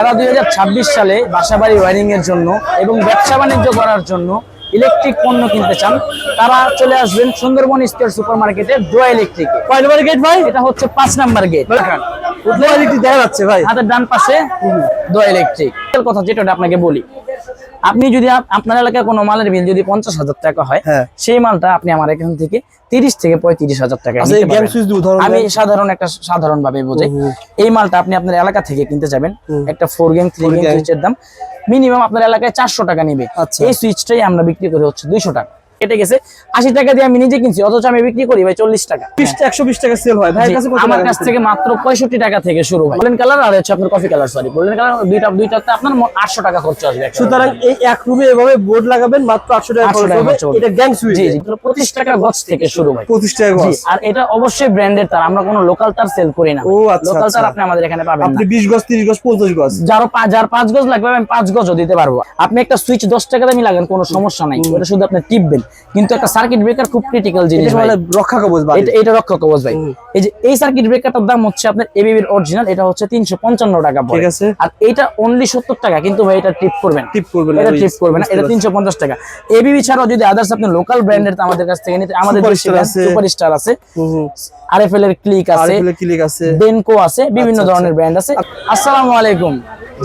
যারা 2026 সালে বাসাবাড়ি ওয়্যারিং এর জন্য এবং ব্যবসা বাণিজ্য করার জন্য ইলেকট্রিক পণ্য কিনতে চান, তারা চলে আসবেন সুন্দরবন স্কয়ার সুপারমার্কেটে দোয়া ইলেকট্রিকে। কয় নম্বর গেট ভাই? এটা হচ্ছে 5 নাম্বার গেট। দোয়া ইলেকট্রিক দেখা যাচ্ছে ভাই, হাতের ডান পাশে দোয়া ইলেকট্রিক। কথা যেটা আপনাকে বলি, আপনি যদি আপনার এলাকায় কোনো মালের বিল যদি 50,000 টাকা হয়, সেই মালটা আপনি আমার এখান থেকে 30 থেকে 35,000 টাকা নিতে পারবেন। আমি সাধারণ ভাবে বোঝাই। এই মালটা আপনি আপনার এলাকা থেকে কিনতে যাবেন, একটা 4 গ্যাং 3 গ্যাং সুইচের দাম মিনিমাম আপনার এলাকায় 400 টাকা নিবে। এই সুইচটাই আমরা বিক্রি করি হচ্ছে 200 টাকা। কেটে গেছে 80 টাকা দিয়ে আমি নিজে কিনছি, অথচ আমি বিক্রি করি ভাই 40 টাকা। 120 টাকা সেল হয় ভাই কাছে। আমার কাছ থেকে মাত্র 65 টাকা থেকে শুরু হয়। গোল্ডেন কালার আর হচ্ছে আপনার coffee colour, sorry golden colour দুইটাতে আপনার 800 টাকা খরচ আসবে। সুতরাং এই এক রুমে এভাবে বোর্ড লাগাবেন মাত্র 800 টাকা খরচ হবে। এটা গ্যাং সুইচ। জি জি, 25 টাকা গজ থেকে শুরু হয়। 25 টাকা গজ। আর এটা অবশ্যই ব্র্যান্ডের তার, আমরা কোনো লোকাল তার সেল করি না। ও আচ্ছা, লোকাল তার আপনি আমাদের এখানে পাবেন না। আপনি 20 গজ 30 গজ 50 গজ যার 5 গজ লাগবে আমি 5 গজও দিতে পারবো। আপনি একটা সুইচ 10 টাকা দামি লাগান, কোনো সমস্যা নাই, ওটা শুধু আপনি টিপবেন। কিন্তু একটা সার্কিট ব্রেকার খুব ক্রিটিক্যাল জিনিস, মানে রক্ষা কবচ ভাই। এটা রক্ষা কবচ ভাই। এই যে এই সার্কিট ব্রেকারটার দাম হচ্ছে আপনার এবিবির অরিজিনাল, এটা হচ্ছে 355 টাকা পড়ে। ঠিক আছে। আর এটা অনলি 70 টাকা, কিন্তু ভাই এটা টিপ করবেন না, টিপ করবেন না, এটা টিপ করবেন না, এটা 350 টাকা। এবিবি ছাড়াও যদি আদার্স আপনি লোকাল ব্র্যান্ডের আমাদের কাছ থেকে নিতে, আমাদের সুপারস্টার আছে, আরএফএল এর ক্লিক আছে, ডেনকো আছে, বিভিন্ন ধরনের ব্র্যান্ড আছে। আসসালামু আলাইকুম।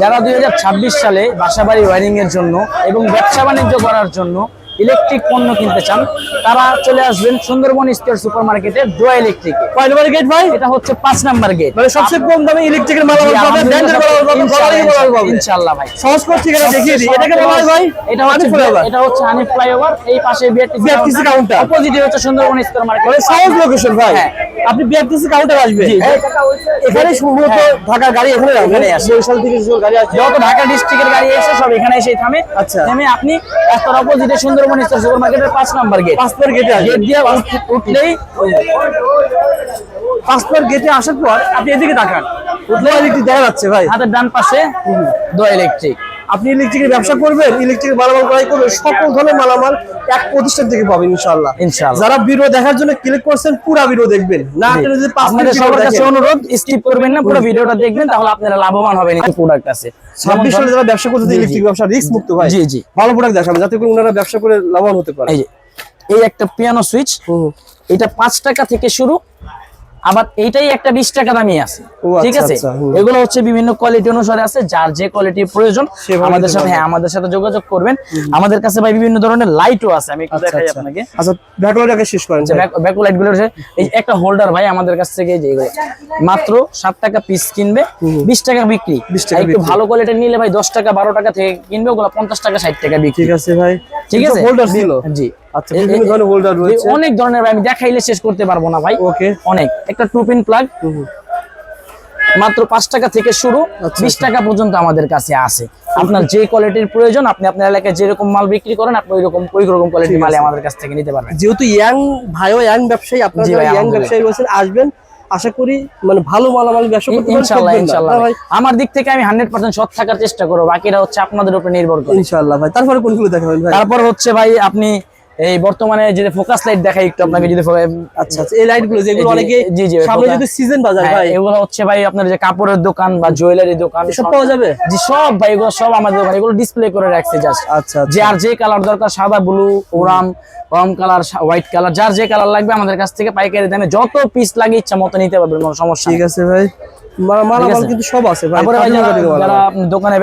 যারা 2026 সালে বাসাবাড়ি ওয়্যারিং এর জন্য এবং ব্যবসা বাণিজ্য করার জন্য ইলেকট্রিক পণ্য কিনতে চান, তারা চলে আসবেন সুন্দরবন স্কয়ার সুপারমার্কেটে দোয়া ইলেকট্রিকে। কয় নম্বর গেট ভাই? এটা হচ্ছে 5 নাম্বার গেট। মানে সবচেয়ে কম দামে ইলেকট্রিকের মালামাল পাবেন, ব্র্যান্ডের মালামাল পাবেন, কোয়ালিটি মালামাল পাবেন ইনশাআল্লাহ ভাই। সহজ করে ঠিকানা দেখিয়ে দিই। এটাকে বলা হয় ভাই, এটা হচ্ছে হানিফ ফ্লাইওভার, এই পাশে বিআরটিসি কাউন্টার, অপোজিটে হচ্ছে সুন্দরবন স্কয়ার মার্কেট। মানে সহজ লোকেশন ভাই। আপনি বিআরটিসি কাউন্টার আসবেন, এখানে সম্ভবত ঢাকার গাড়ি এখানে আসে, বরিশাল থেকে যে গাড়ি আসে, যত ঢাকা ডিস্ট্রিক্টের গাড়ি এসে সব এখানে এসে থামে। আচ্ছা, থেমে আপনি রাস্তার অপোজিটে সুন্দরবন স্কয়ার সুপারমার্কেটের 5 নাম্বার গেট। 5 নম্বর গেটে আসবেন। গেট দিয়ে উঠলেই 5 নম্বর গেটে আসার পর আপনি এদিকে তাকান, দোয়া ইলেকট্রিক দেখা যাচ্ছে ভাই। হাতের ডান পাশে দোয়া ইলেকট্রিক। আপনি ইলেকট্রিকের ব্যবসা করবেন, ইলেকট্রিকের মালামাল ক্রয় করবেন, সকল ধরনের মালামাল এক প্রতিষ্ঠান থেকে পাবেন ইনশাআল্লাহ। যারা ভিডিও দেখার জন্য ক্লিক করছেন, পুরো ভিডিও দেখবেন না, যদি 5 মিনিট সবার কাছে অনুরোধ, স্কিপ করবেন না, পুরো ভিডিওটা দেখবেন, তাহলে আপনারা লাভবান হবেন। এই প্রোডাক্ট আছে 26 সালে যারা ব্যবসা করতে, ইলেকট্রিক ব্যবসা রিস্ক মুক্ত ভাই। জি জি, ভালো প্রোডাক্ট দেখাবেন যাতে করে ওনারা ব্যবসা করে লাভবান হতে পারে। এই একটা পিয়ানো সুইচ, এটা 5 টাকা থেকে শুরু, আবার এইটাই একটা 20 টাকা দামি আছে। ঠিক আছে, এগুলো হচ্ছে বিভিন্ন কোয়ালিটি অনুসারে আছে, যার যে কোয়ালিটি প্রয়োজন আমাদের সাথে যোগাযোগ করবেন। আমাদের কাছে ভাই বিভিন্ন ধরনের লাইটও আছে, আমি একটু দেখাই আপনাকে। আচ্ছা, ব্যাকলাইট আগে শেষ করেন। ব্যাকলাইট গুলো এই একটা হোল্ডার ভাই আমাদের কাছ থেকে যে মাত্র 7 টাকা পিস কিনবে, 20 টাকা বিক্রি। একটু ভালো কোয়ালিটি নিলে ভাই 10 টাকা 12 টাকা থেকে কিনবে, ওগুলো 50 টাকা 60 টাকা বিক্রি। ঠিক আছে ভাই, ঠিক আছে। হোল্ডার ছিল। জি, আচ্ছা, বিভিন্ন ধরনের হোল্ডার রয়েছে, অনেক ধরনের ভাই, আমি দেখাইলে শেষ করতে পারবো না ভাই। ওকে, অনেক। একটা 2 পিন প্লাগ মাত্র 5 টাকা থেকে শুরু, 20 টাকা পর্যন্ত আমাদের কাছে আছে। আপনার যে কোয়ালিটির প্রয়োজন, আপনি আপনার এলাকায় যেরকম মাল বিক্রি করেন, আপনি ওই রকম কোয়ালিটির মাল আমাদের কাছ থেকে নিতে পারবেন। যেহেতু ইয়াং ভাইও ইয়াং ব্যবসায়ী, আপনারা ইয়াং ব্যবসায়ী রয়েছেন, আসবেন, আশা করি মানে ভালো মালামাল ব্যবসা করতে পারবেন ইনশাআল্লাহ। আমার দিক থেকে আমি 100% সৎ থাকার চেষ্টা করব, বাকিটা হচ্ছে আপনাদের উপর নির্ভর করে ইনশাআল্লাহ ভাই। তারপরে কোনগুলো দেখাবেন ভাই? তারপর হচ্ছে ভাই আপনি এই বর্তমানে যে ফোকাস লাইট দেখাই একটু আপনাকে, যদি আচ্ছা এই লাইট গুলো যেগুলো অনেকে সামনে যদি সিজন বাজার ভাই, এগুলো হচ্ছে ভাই আপনার যে কাপড়ের দোকান বা জুয়েলারি দোকান সব পাওয়া যাবে। জি সব ভাই, এগুলো সব আমাদের দোকানে, এগুলো ডিসপ্লে করে রাখছে জাস্ট। আচ্ছা, যে আর যে কালার দরকার, সাদা, ব্লু, ওরাম কালার, হোয়াইট কালার, যার যে কালার লাগবে আমাদের কাছ থেকে পাইকারি দামে যত পিস লাগে ইচ্ছা মতো নিতে পারবেন, কোনো সমস্যা। ঠিক আছে ভাই, মালামাল কিন্তু সব আছে ভাই। যারা দোকানে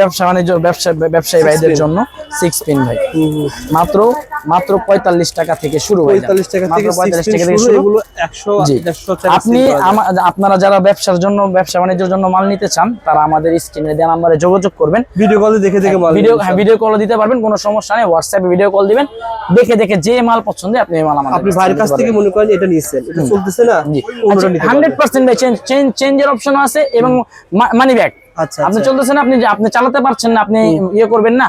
ব্যবসায়ী ভাইদের জন্য 6 পিন ভাই মাত্র 45 টাকা থেকে শুরু, 45 টাকা থেকে শুরু, এগুলো 100 150 টাকা। আপনি আপনারা যারা ব্যবসা বাণিজ্যের জন্য মাল নিতে চান, তারা আমাদের স্ক্রিনে দেওয়া নম্বরে যোগাযোগ করবেন। ভিডিও কলে দেখে মাল, ভিডিও কল দিতে পারবেন, কোনো সমস্যা নেই। হোয়াটসঅ্যাপে ভিডিও কল দিবেন, দেখে যে মাল পছন্দ আপনি এই মাল আমাদের আপনি ভাইয়ের কাছ থেকে মনে করেন এটা নিছেন, এটা চলতেছে না, 100% ভাই চেঞ্জের অপশন আছে এবং মানি ব্যাক। আচ্ছা, আপনি চলতেছেন, আপনি চালাতে পারছেন না, আপনি ইয়ে করবেন না,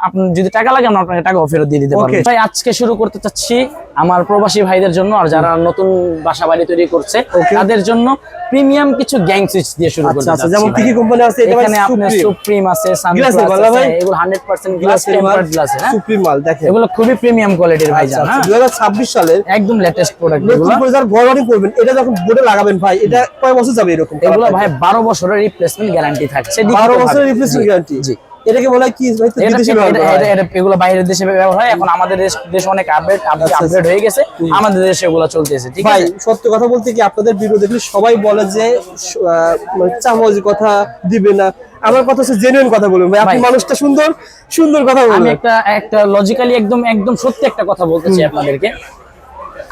আপনি যদি টাকা লাগে আমরা আপনাকে টাকাও ফেরত দিয়ে দিতে পারবো। ভাই আজকে শুরু করতে চাচ্ছি আমার প্রবাসী ভাইদের জন্য, আর যারা নতুন বাসা বাড়ি তৈরি করছে তাদের জন্য প্রিমিয়াম কিছু গ্যাং সুইচ দিয়ে শুরু করতে চাচ্ছি। যেমন কি কি কোম্পানি আছে? এখানে আপনার সুপ্রিম আছে, সানগ্লাস আছে, এগুলো 100% গ্লাস টেম্পারড গ্লাস, হ্যাঁ সুপ্রিম মাল দেখেন, এগুলো খুবই প্রিমিয়াম কোয়ালিটির ভাই জান। 2026 সালের একদম লেটেস্ট প্রোডাক্ট। এগুলো ঘর বাড়ি করবেন, এটা যখন বোর্ডে লাগাবেন ভাই, এটা কয় বছর যাবে এরকম? এগুলো ভাই 12 বছরের রিপ্লেসমেন্ট গ্যারান্টি গ্যারান্টি থাকছে, 12 বছরের রিপ্লেসমেন্ট গ্যারান্টি। জি, এটাকে বলা হয় কি ভাই? এগুলো বাইরের দেশে ব্যবহার হয়, এখন আমাদের দেশ অনেক আপডেট হয়ে গেছে, আমাদের দেশে এগুলো চলতেছে। ঠিক আছে ভাই, সত্যি কথা বলতে কি আপনাদের ভিডিও দেখলে সবাই বলে যে চামচ কথা দিবে না, আমার কথা হচ্ছে জেনুইন কথা বলুন ভাই, আপনি মানুষটা সুন্দর সুন্দর কথা বলুন। আমি একটা লজিক্যালি একদম সত্যি একটা কথা বলতেছি আপনাদেরকে।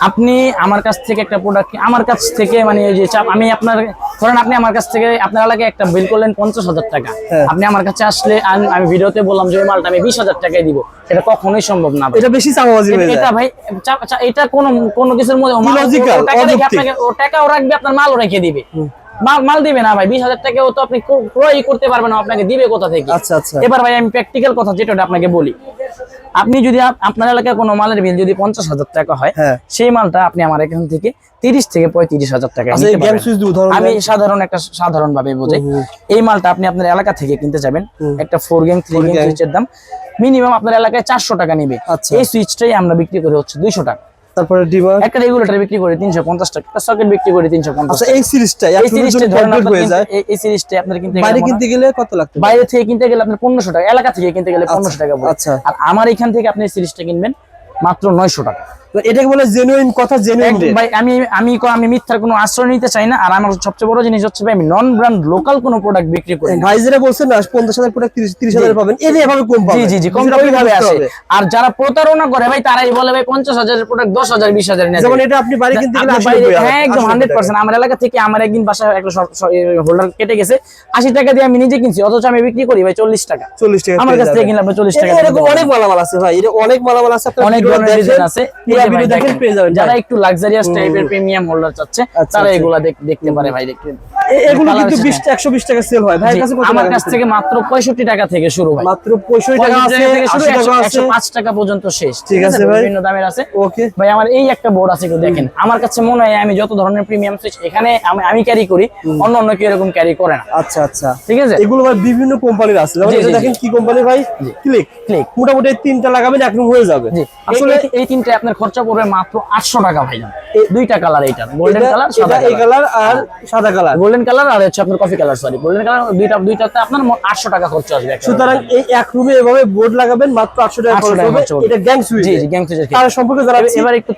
আপনি আমার কাছ থেকে একটা প্রোডাক্ট, আমার কাছ থেকে মানে এই যে আমি আপনার ধরেন আপনি আমার কাছ থেকে আপনার এলাকায় একটা বিল করলেন 50,000 টাকা, আপনি আমার কাছে আসলে আমি ভিডিওতে বললাম যে ওই মালটা আমি 20,000 টাকায় দিব, এটা কখনোই সম্ভব না। এটা বেশি চাপাবাজি হয়ে যায়। এটা ভাই এটা কোনো কিছুর মধ্যে ও টাকাও রাখবে, আপনার মালও রেখে দিবে, মাল দিবে না ভাই। 20,000 টাকাও তো আপনি ক্রয় করতে পারবেন না, আপনাকে দিবে কোথা থেকে? আচ্ছা আচ্ছা। এবার ভাই আমি প্র্যাকটিক্যাল কথা যেটা আপনাকে বলি, আপনি যদি আপনার এলাকায় কোনো মালের বিল যদি 50,000 টাকা হয়, সেই মালটা আপনি আমার এখান থেকে 30 থেকে 35,000 টাকা নিতে পারবেন। আমি সাধারণ ভাবে বোঝাই, এই মালটা আপনি আপনার এলাকা থেকে কিনতে যাবেন, একটা 4 গ্যাং 3 গ্যাং সুইচের দাম মিনিমাম আপনার এলাকায় 400 টাকা নিবে। এই সুইচটাই আমরা বিক্রি করি হচ্ছে 200 টাকা। তারপরে ডিমার একটা রেগুলেটর বিক্রি করে 350 টাকা, একটা সকেট বিক্রি করে 350 টাকা। এই সিরিজটা এই সিরিজটা আপনার বাইরে কিনতে গেলে কত লাগবে? বাইরে থেকে কিনতে গেলে আপনার 1500 টাকা, এলাকা থেকে কিনতে গেলে 1500 টাকা পড়ে। আচ্ছা। আর আমার এখান থেকে আপনি সিরিজটা কিনবেন মাত্র 900 টাকা। এটাকে বলে জেনুইন কথা, জেনুইন ভাই। আমি মিথ্যার কোনো আশ্রয় নিতে চাই না। আর আমার সবচেয়ে বড় জিনিস হচ্ছে ভাই, আমি নন ব্র্যান্ড লোকাল কোনো প্রোডাক্ট বিক্রি করি। ভাই যেটা বলছেন না 50,000 প্রোডাক্ট 30,000 পাবেন, এটা এভাবে কম পাবেন। জি কম ওইভাবে আসে। আর যারা প্রতারণা করে ভাই, তারাই বলে ভাই 50,000 এর প্রোডাক্ট 10,000 20,000 নিয়ে, যেমন এটা আপনি বাইরে কিনতে গেলে 80 টাকা। হ্যাঁ একদম 100%। আমার এলাকা থেকে আমার একদিন বাসায় একটা হোল্ডার কেটে গেছে, 80 টাকা দিয়ে আমি নিজে কিনছি, অথচ আমি বিক্রি করি ভাই 40 টাকা। 40 টাকা আমার কাছ থেকে কিনলে আপনি 40 টাকা। এরকম অনেক মালামাল আছে ভাই, এটা অনেক মালামাল আছে, আপনারা অনেক ধরনের ডিজাইন আছে। পুরো ভিডিও দেখেন পেয়ে যাবেন। যারা একটু লাক্সারিয়াস টাইপের প্রিমিয়াম হোল্ডার চাচ্ছে, তারা এগুলা দেখতে পারে ভাই। এগুলো কিন্তু 120 টাকা সেল হয় ভাই কাছে। আমার কাছ থেকে মাত্র 65 টাকা থেকে শুরু ভাই, মাত্র 65 টাকা আছে, 80 টাকা আছে, 105 টাকা পর্যন্ত শেষ। ঠিক আছে ভাই, বিভিন্ন দামের আছে। ওকে ভাই, আমার এই একটা বোর্ড আছে, একটু দেখেন। আমার কাছে মনে হয় আমি যত ধরনের প্রিমিয়াম সুইচ এখানে আমি ক্যারি করি, অন্য কেউ এরকম ক্যারি করে না। আচ্ছা আচ্ছা, ঠিক আছে। এগুলো ভাই বিভিন্ন কোম্পানির আছে, যেমন এটা দেখেন কি কোম্পানি ভাই, ক্লিক। মোটামুটি 3টা লাগাবেন একদম হয়ে যাবে। আসলে এই তিনটা আপনার খরচা পড়বে মাত্র 800 টাকা ভাই। দুইটা কালার, এইটা গোল্ডেন কালার, সাদা এই কালার আর সাদা কালার, গোল্ডেন কালার আর হচ্ছে আপনার coffee colour, sorry golden colour, দুইটাতে আপনার 800 টাকা খরচা আসবে। সুতরাং এই এক রুমে এভাবে বোর্ড লাগাবেন মাত্র 800 টাকা খরচ হবে। এটা গ্যাং সুইচ। জি গ্যাং সুইচের তার সম্পর্কে যারা এবার একটু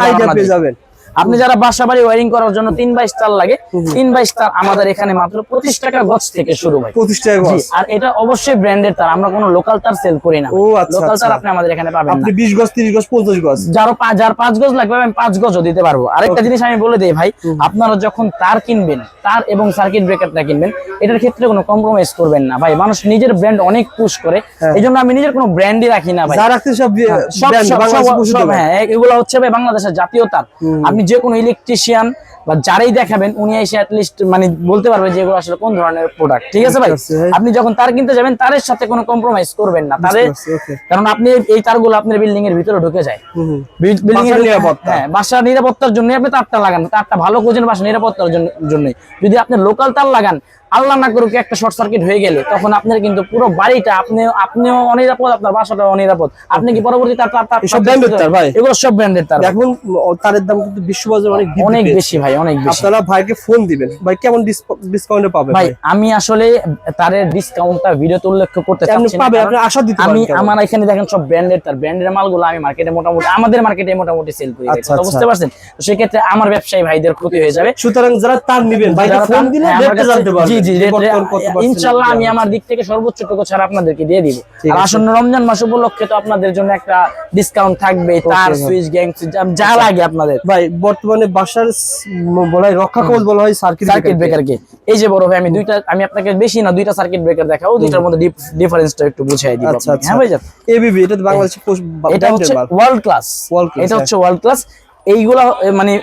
আইডিয়া পেয়ে যাবেন। আপনি যারা বাসা বাড়ি ওয়্যারিং করার জন্য 3x তার লাগে, 3x তার আমাদের এখানে মাত্র 25 টাকা গজ থেকে শুরু ভাই। 25 টাকা গজ। আর এটা অবশ্যই ব্র্যান্ডের তার, আমরা কোনো লোকাল তার সেল করি না। ও আচ্ছা, লোকাল তার আপনি আমাদের এখানে পাবেন না। আপনি 20 গজ 30 গজ 50 গজ, যার 5 গজ লাগবে আমি 5 গজও দিতে পারবো। আরেকটা জিনিস আমি বলে দেই ভাই, আপনারা যখন তার কিনবেন, তার এবং সার্কিট ব্রেকারটা কিনবেন, এটার ক্ষেত্রে কোনো কম্প্রোমাইজ করবেন না ভাই। মানুষ নিজের ব্র্যান্ড অনেক পুশ করে, এইজন্য আমি নিজের কোনো ব্র্যান্ডই রাখি না ভাই। যা রাখতে সব ব্র্যান্ড বাংলাদেশে পুশ দেবে। হ্যাঁ, এগুলো হচ্ছে ভাই বাংলাদেশের জাতীয় তার। আপনি যে কোনো ইলেকট্রিশিয়ান বা যারাই দেখাবেন, উনি এসে অ্যাটলিস্ট মানে বলতে পারবে যে এগুলো আসলে কোন ধরনের প্রোডাক্ট। ঠিক আছে ভাই। আপনি যখন তার কিনতে যাবেন, তারের সাথে কোনো কম্প্রোমাইজ করবেন না তারে, কারণ আপনি এই তারগুলো আপনার বিল্ডিং এর ভিতরে ঢুকে যায়। বিল্ডিং এর নিরাপত্তা, হ্যাঁ বাসার নিরাপত্তার জন্য আপনি তারটা লাগান, তারটা ভালো খোঁজেন বাসার নিরাপত্তার জন্য। যদি আপনি লোকাল তার লাগান, আল্লাহ না করুক একটা শর্ট সার্কিট হয়ে গেলে, তখন আপনার কিন্তু পুরো বাড়িটা আপনিও অনিরাপদ, আপনার বাসাটাও অনিরাপদ। আপনি কি পরবর্তী তার সব ব্র্যান্ডের তার ভাই, এগুলো সব ব্র্যান্ডের তার। এখন তারের দাম কিন্তু বিশ্ববাজারে অনেক বেশি ভাই, অনেক বেশি। আপনারা ভাইকে ফোন দিবেন, ভাই কেমন ডিসকাউন্টে পাবে ভাই? আমি আসলে তারের ডিসকাউন্টটা ভিডিওতে উল্লেখ করতে চাচ্ছি না, আপনি আশা দিতে আমি আমার এখানে দেখেন সব ব্র্যান্ডের তার, ব্র্যান্ডের মালগুলো আমি মার্কেটে আমাদের মার্কেটে মোটামুটি সেল করি। বুঝতে পারছেন? তো সেই ক্ষেত্রে আমার ব্যবসায়ী ভাইদের ক্ষতি হয়ে যাবে। সুতরাং যারা তার নেবেন, ভাইকে ফোন দিলে রেটটা জানতে পারবেন। জি ইনশাআল্লাহ আমি আমার দিক থেকে সর্বোচ্চ টুকু ছাড় আপনাদেরকে দিয়ে দিব। আর আসন্ন রমজান মাস উপলক্ষে তো আপনাদের জন্য একটা ডিসকাউন্ট থাকবে, তার সুইচ গ্যাং সুইচ যা লাগে আপনাদের। ভাই বর্তমানে বাসার বলা হয় রক্ষা কবচ বলা হয় সার্কিট ব্রেকারকে। এই যে বড় ভাই, আমি আপনাকে বেশি না 2টা সার্কিট ব্রেকার দেখাবো, দুইটার মধ্যে ডিফারেন্সটা একটু বুঝিয়ে দিব। হ্যাঁ ভাই, এবিবি এটা বাংলাদেশে এটা হচ্ছে ওয়ার্ল্ড ক্লাস, এটা হচ্ছে ওয়ার্ল্ড ক্লাস। এইগুলা মানে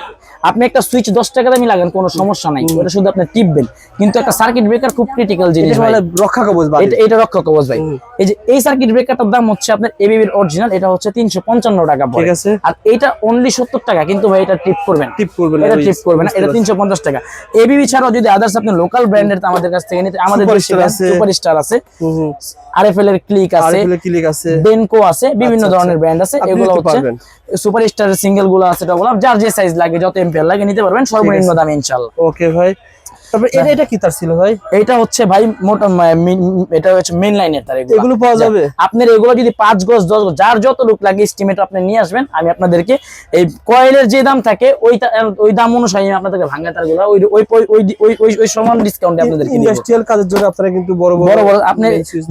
আপনি একটা সুইচ 10 টাকা দামি লাগান, কোনো সমস্যা নাই, ওটা শুধু আপনি টিপবেন। কিন্তু একটা সার্কিট ব্রেকার খুব ক্রিটিক্যাল জিনিস ভাই, রক্ষা কবচ ভাই। এটা রক্ষা কবচ ভাই। এই যে এই সার্কিট ব্রেকারটার দাম হচ্ছে আপনার এবিবির অরিজিনাল, এটা হচ্ছে 355 টাকা পড়ে। ঠিক আছে। আর এটা অনলি 70 টাকা, কিন্তু ভাই এটা টিপ করবেন, এটা টিপ করবে না, এটা 350 টাকা। এবিবি ছাড়াও যদি আদার্স আপনি লোকাল ব্র্যান্ডের আমাদের কাছ থেকে নিতে, আমাদের সুপারস্টার আছে, আরএফএল এর ক্লিক আছে, ডেনকো আছে, বিভিন্ন ধরনের ব্র্যান্ড আছে। এগুলো হচ্ছে সুপারস্টারের সিঙ্গেল গুলো আছে, যার যে সাইজ লাগে, যত এম্পিয়ার লাগে নিতে পারবেন সর্বনিম্ন দামে ইনশাআল্লাহ। ওকে ভাই, তারপর এটা কি তার ছিল ভাই? এটা হচ্ছে ভাই মোটা এটা হচ্ছে মেইন লাইনের তার। এগুলো পাওয়া যাবে? আপনার এগুলো যদি 5 গজ 10 গজ যার যত লোক লাগে এস্টিমেট আপনি নিয়ে আসবেন, আমি আপনাদেরকে এই কয়েলের যে দাম থাকে ওই দাম অনুসারে আমি আপনাদেরকে ভাঙা তারগুলো ওই সমান ডিসকাউন্টে আপনাদেরকে দিব। ইন্ডাস্ট্রিয়াল কাজের জন্য আপনারা কিন্তু বড় বড় আপনি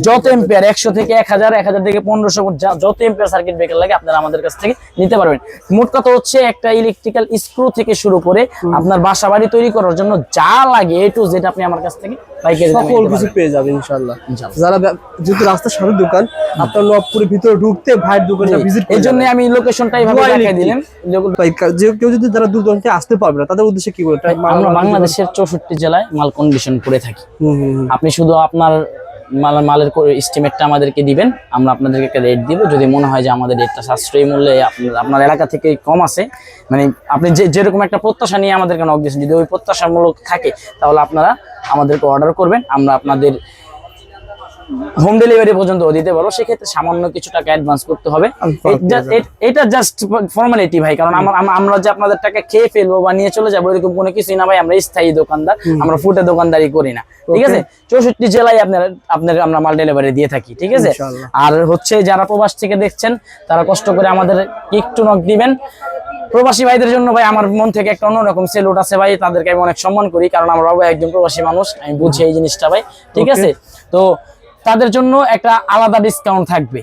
যত এম্পিয়ার 100 থেকে 1000 1000 থেকে 1500 যত এম্পিয়ার সার্কিট ব্রেকার লাগে আপনারা আমাদের কাছ থেকে নিতে পারবেন। মোট কথা হচ্ছে একটা ইলেকট্রিক্যাল স্ক্রু থেকে শুরু করে আপনার বাসা বাড়ি তৈরি করার জন্য যা লাগে A to Z আপনি আমার কাছ থেকে পাইকারি দামে সকল কিছু পেয়ে যাবেন ইনশাআল্লাহ। যারা যেহেতু রাস্তার সামনে দোকান, আপনার নবপুরের ভিতরে ঢুকতে ভাইয়ের দোকানটা ভিজিট এই জন্য আমি লোকেশনটা এইভাবে দেখাই দিলাম। কেউ যদি যারা দূর দূরান্তে আসতে পারবে না তাদের উদ্দেশ্যে কি বলতে? আমরা বাংলাদেশের 64 জেলায় মাল কন্ডিশন করে থাকি। আপনি শুধু আপনার মালের এস্টিমেটটা আমাদেরকে দিবেন, আমরা আপনাদেরকে একটা রেট দিব। যদি মনে হয় যে আমাদের রেটটা সাশ্রয়ী মূল্যে আপনার এলাকা থেকে কম আছে, মানে আপনি যেরকম একটা প্রত্যাশা নিয়ে আমাদেরকে নক দিয়েছেন, যদি ওই প্রত্যাশামূলক থাকে তাহলে আপনারা আমাদেরকে অর্ডার করবেন, আমরা আপনাদের হোম ডেলিভারি পর্যন্ত দিতে পারবো। সেক্ষেত্রে সামান্য কিছু টাকা অ্যাডভান্স করতে হবে। এটা জাস্ট ফর্মালিটি ভাই, কারণ আমরা যে আপনাদের টাকা খেয়ে ফেলবো বা নিয়ে চলে যাবো এরকম কোনো কিছুই না ভাই। আমরা স্থায়ী দোকানদার, আমরা ফুটে দোকানদারি করি না, ঠিক আছে? 64 জেলায় আপনার আমরা মাল ডেলিভারি দিয়ে থাকি, ঠিক আছে? আর হচ্ছে যারা প্রবাস থেকে দেখছেন তারা কষ্ট করে আমাদের একটু নক দিবেন। প্রবাসী ভাইদের জন্য ভাই আমার মন থেকে একটা অন্যরকম সেলুট আছে ভাই, তাদেরকে আমি অনেক সম্মান করি, কারণ আমার বাবা একজন প্রবাসী মানুষ, আমি বুঝি এই জিনিসটা ভাই, ঠিক আছে? তো তাদের জন্য একটা আলাদা ডিসকাউন্ট থাকবে,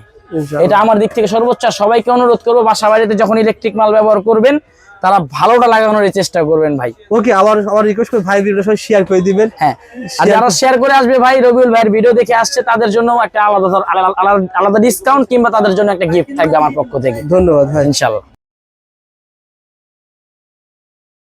এটা আমার দিক থেকে সর্বোচ্চ। সবাইকে অনুরোধ করবো বাসা বাড়িতে যখন ইলেকট্রিক মাল ব্যবহার করবেন তারা ভালোটা লাগানোর চেষ্টা করবেন ভাই। ওকে, আবার রিকোয়েস্ট করে ভাই ভিডিওটা সবাই শেয়ার করে দিবেন। হ্যাঁ, আর যারা শেয়ার করে আসবে ভাই, রবিউল ভাইয়ের ভিডিও দেখে আসছে, তাদের জন্য একটা আলাদা ডিসকাউন্ট কিংবা তাদের জন্য একটা গিফট থাকবে আমার পক্ষ থেকে। ধন্যবাদ ভাই, ইনশাআল্লাহ।